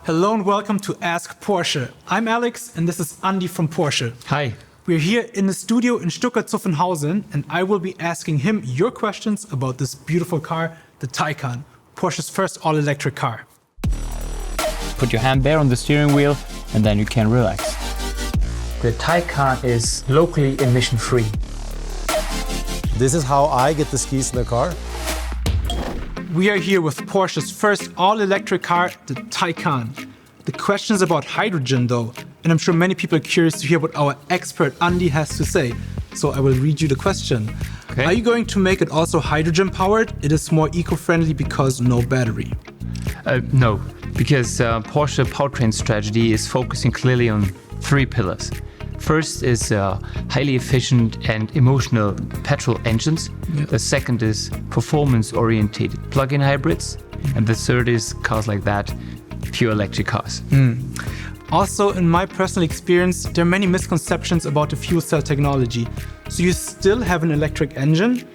Hello and welcome to Ask Porsche. I'm Alex and this is Andy from Porsche. Hi. We're here in the studio in Stuttgart-Zuffenhausen and I will be asking him your questions about this beautiful car, the Taycan, Porsche's first all-electric car. Put your hand there on the steering wheel and then you can relax. The Taycan is locally emission-free. This is how I get the skis in the car. We are here with Porsche's first all-electric car, the Taycan. The question is about hydrogen though, and I'm sure many people are curious to hear what our expert Andy has to say. So I will read you the question. Okay. Are you going to make it also hydrogen powered? It is more eco-friendly because no battery. No, because Porsche powertrain strategy is focusing clearly on three pillars. First is highly efficient and emotional petrol engines. Yeah. The second is performance-oriented plug-in hybrids. And the third is cars like that, pure electric cars. Also, in my personal experience, there are many misconceptions about the fuel cell technology. So you still have an electric engine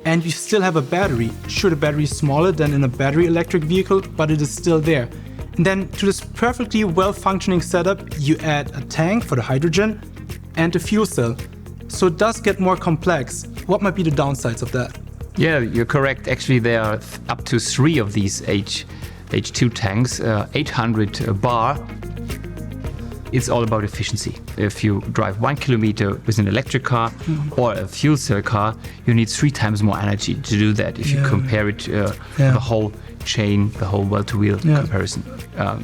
and you still have a battery. Sure, the battery is smaller than in a battery electric vehicle, but it is still there. And then to this perfectly well-functioning setup, you add a tank for the hydrogen and a fuel cell. So it does get more complex. What might be the downsides of that? Yeah, you're correct. Actually, there are up to three of these H2 tanks, 800 bar. It's all about efficiency. If you drive 1 kilometer with an electric car or a fuel cell car, you need 3 times more energy to do that if you compare it to the whole chain, the whole well-to-wheel comparison.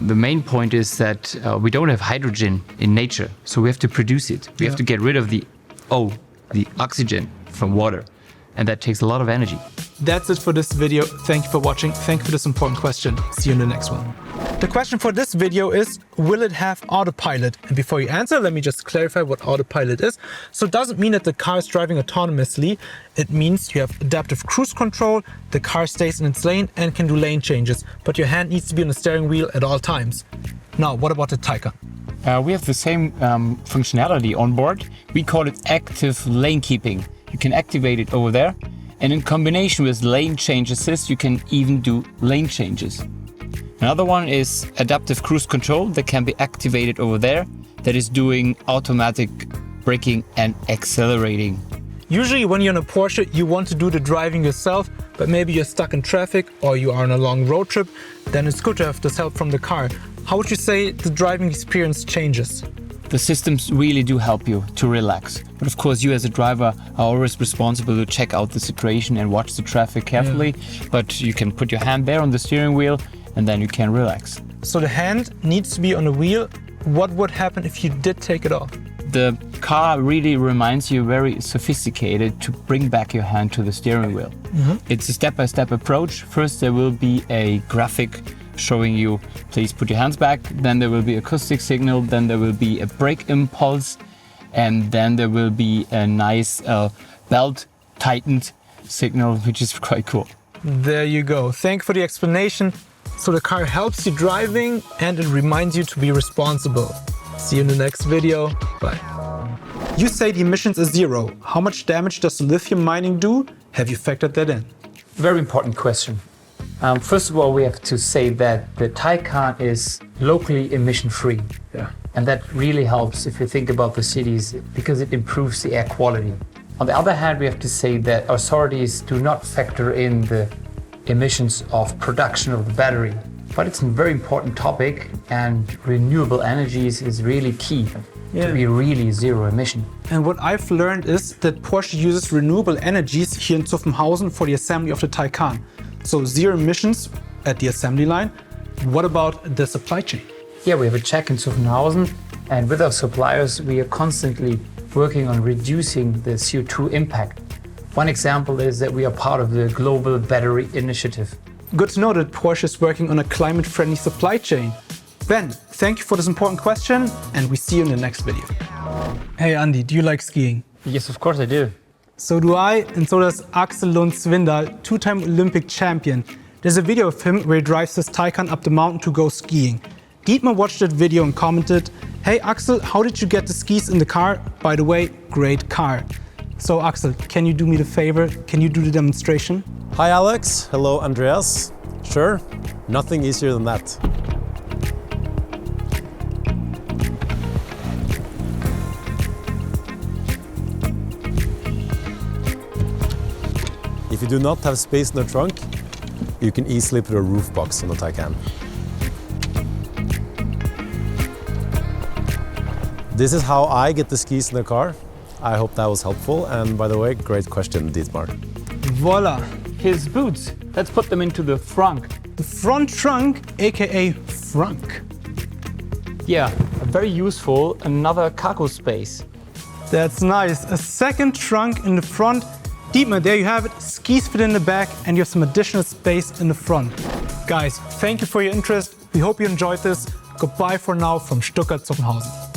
The main point is that we don't have hydrogen in nature, so we have to produce it. We have to get rid of the oxygen from water, and that takes a lot of energy. That's it for this video. Thank you for watching. Thank you for this important question. See you in the next one. The question for this video is, will it have autopilot? And before you answer, let me just clarify what autopilot is. So it doesn't mean that the car is driving autonomously. It means you have adaptive cruise control, the car stays in its lane and can do lane changes, but your hand needs to be on the steering wheel at all times. Now, what about the Taycan? We have the same functionality on board. We call it active lane keeping. You can activate it over there. And in combination with lane change assist, you can even do lane changes. Another one is adaptive cruise control that can be activated over there. That is doing automatic braking and accelerating. Usually when you're in a Porsche, you want to do the driving yourself, but maybe you're stuck in traffic or you are on a long road trip, then it's good to have this help from the car. How would you say the driving experience changes? The systems really do help you to relax. But of course, you as a driver are always responsible to check out the situation and watch the traffic carefully. But you can put your hand there on the steering wheel and then you can relax. So the hand needs to be on the wheel. What would happen if you did take it off? The car really reminds you very sophisticated to bring back your hand to the steering wheel. It's a step-by-step approach. First, there will be a graphic showing you, please put your hands back. Then there will be acoustic signal. Then there will be a brake impulse. And then there will be a nice belt tightened signal, which is quite cool. There you go. Thank you for the explanation. So the car helps you driving and it reminds you to be responsible. See you in the next video. Bye. You say the emissions is zero. How much damage does lithium mining do? Have you factored that in? Very important question. First of all, we have to say that the Taycan is locally emission-free. And that really helps if you think about the cities because it improves the air quality. On the other hand, we have to say that authorities do not factor in the emissions of production of the battery. But it's a very important topic and renewable energies is really key to be really zero emission. And what I've learned is that Porsche uses renewable energies here in Zuffenhausen for the assembly of the Taycan. So zero emissions at the assembly line. What about the supply chain? Yeah, we have a check in Zuffenhausen and with our suppliers we are constantly working on reducing the CO2 impact. One example is that we are part of the Global Battery Initiative. Good to know that Porsche is working on a climate-friendly supply chain. Ben, thank you for this important question and we see you in the next video. Hey Andy, do you like skiing? Yes, of course I do. So do I, and so does Axel Lund-Svindal, two-time Olympic champion. There's a video of him where he drives his Taycan up the mountain to go skiing. Dietmar watched that video and commented, "Hey Axel, how did you get the skis in the car? By the way, great car." So Axel, can you do me the favor? Can you do the demonstration? Hi Alex, hello Andreas. Sure, nothing easier than that. If you do not have space in the trunk, you can easily put a roof box on the Taycan. This is how I get the skis in the car. I hope that was helpful. And by the way, great question, Dietmar. Voila. His boots. Let's put them into the frunk. The front trunk, aka frunk. Yeah, very useful. Another cargo space. That's nice. A second trunk in the front. Dietmar, there you have it. Skis fit in the back and you have some additional space in the front. Guys, thank you for your interest. We hope you enjoyed this. Goodbye for now from Stuttgart-Zuffenhausen.